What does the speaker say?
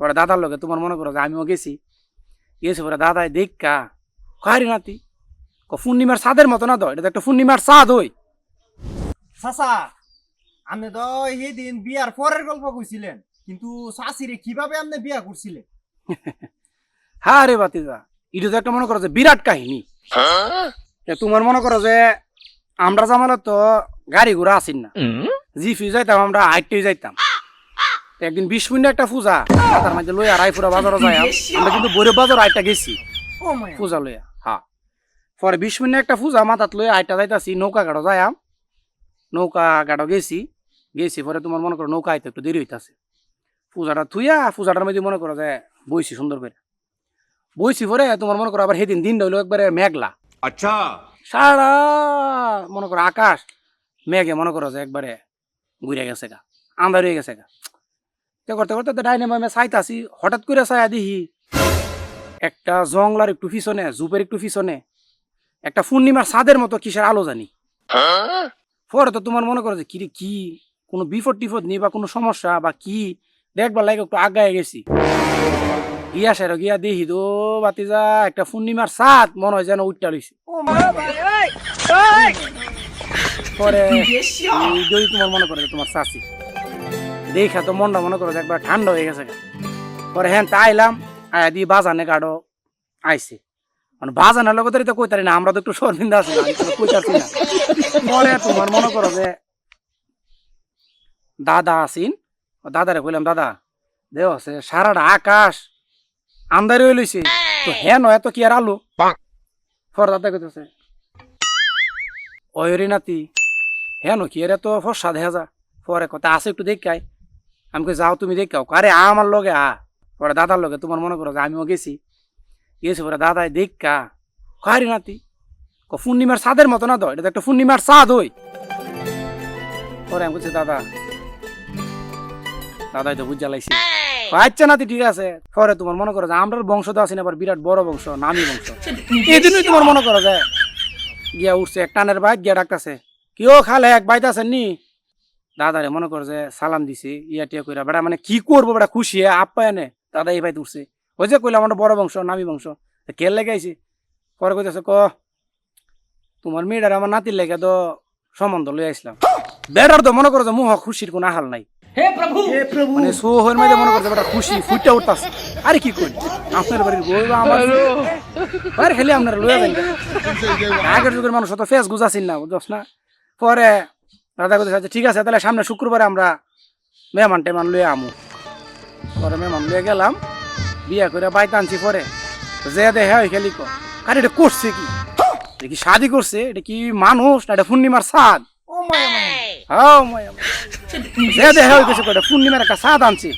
পরে দাদার লোকে তোমার মনে করো যে আমিও গেছি পরে দাদাই দেখা কারি নাতি পূর্ণিমার চাঁদের মতো না তো, এটা তো একটা পূর্ণিমার চাঁদ হই। চাচা আপনি তো সেদিন বিয়ার পরের গল্প কইছিলেন, কিন্তু চাচিরে কিভাবে আপনি বিয়া করছিলেন? হ্যাঁ রে বাতিজা, এটা তো একটা মনে করো যে বিরাট কাহিনী। তোমার মনে করো যে আমরা জামালে তো গাড়ি ঘোড়া আসিন না, জিপি যাইতাম আমরা হাইটেই যাইতাম। একদিন 20 মিনিট একটা পূজা তার মধ্যে লইয়া রায়পুরা বাজারও যাই, আমরা কিন্তু বৈরব বাজার আইটা গেছি পূজা লইয়া। হ্যাঁ পরে 20 মিনিট একটা পূজা মাথাত লইয়া আইটা যাইতাছি, নৌকা ঘাটও যাইম, নৌকা ঘাটও গেছি পরে তোমার মনে করো নৌকা আইতে একটু দেরি হইতাছে। পূজাটা থুইয়া পূজাটার মধ্যে মনে করো যে বইছি সুন্দর করে বইছি পরে তোমার মনে করো আবার সেদিন দিনটা হইলো একবারে মেঘলা। আচ্ছা সারা মনে করো আকাশ মেঘে মনে করো যে একবারে ঘুরে গেছে গা, আন্ধার হয়ে গেছে গা। করতে করতে তো ডাইনে মামে চাইতাছি, হঠাৎ করে চাইয়া দেখি একটা জংলার একটু পিছনে, জুপের একটু পিছনে একটা পূর্ণিমার চাঁদের মতো কিসের আলো জানি। পরে তো তোমার মনে করো যে কি কোনো বিপদ টিপদ নেই বা কোনো সমস্যা বা কি দেখবার লাগে একটু আগায় গেছি। গিয়া সেরো গিয়া দেখি তো বাতিজা একটা পূর্ণিমার চাঁদ মনে হয় যেন উঠটা লইছে। পরে তোমার মনে করে তোমার চাচি দেখা তো মনটা মনে করো একবার ঠান্ডা হয়ে গেছে। পরে হ্যাঁ তা আইলাম, আয়া দিয়ে বাজানে গাড়ো আইসে, মানে বাজানের লোক তো কইতারি না, আমরা তো একটু শর্মিন্দা আছি কইতাছি না। পরে তোমার মনে করো যে দাদা আসিন, দাদারে কইলাম দাদা দেও আছে সারাটা আকাশ আন্দারি হয়ে লইছে, তো হ্যাঁ নয় তো কি আর আলো। পরে দাদা কইতেছে ওই নাতি হ্যাঁ কি এর তো ফসা দেখা যা। পরে কথা আছে একটু দেখাই, আমি কই যাও তুমি দেখাও, আরে আমার লগে পরে দাদার লগে তোমার মনে করো যে আমিও গেছি পরে দাদাই দেখা কারি নাতি পূর্ণিমার চাঁদের মতো না তো, এটা তো একটা পূর্ণিমার চাঁদ হই। পরে আমি বলছি দাদাই তো বুঝা লাইছি, আচ্ছা নাতি ঠিক আছে। পরে তোমার মনে করো যে আমরা বংশ তো আছি না, আবার বিরাট বড় বংশ, নামি বংশ। এই জন্যই তোমার মনে করো যে গিয়া উঠছে এক টানের বাইক গিয়া ডাকতেছে, কেউ খালে এক বাইতে আছেন নি। দাদারে মনে করো যে সালাম দিছে ইয়া টিয়া কইরা, বেড়া মানে কি করবো বেড়া খুশি আপ্যায়নে দাদা এই বাইতে উঠছে। ওই যে কইলাম আমরা বড় বংশ, নামি বংশ, কে লেগে আইছি। পরে কইতেছে তোমার মেয়েটার আমার নাতির লেগে তো সম্বন্ধ লই আসলাম। বেড়ার তো মনে করো যে মুহ খুশির কোনো আহাল নাই। মানে সোহের মধ্যে মনে করছে বেটা খুশি ফুটটা উঠতাছে। আরে কি করি আপনার বাড়ির বউ আমার বাইরে খেলে আপনারা লইয়া যান, আগের যুগের মানুষ তো ফেস গুজাছিন না বুঝছ না। পরে দাদা কথা ঠিক আছে তাহলে সামনে শুক্রবারে আমরা মেহমান টেমান লইয়া আমু। পরে মেহমান লইয়া গেলাম, বিয়া করে বাইতে আনছি। পরে যে দেখে ওই খেলি আরে এটা করছে কি, এটা কি শাদি করছে, এটা কি মানুষ না এটা পূর্ণিমার চাঁদ। পূর্ণিমার একটা চাঁদ আনছি।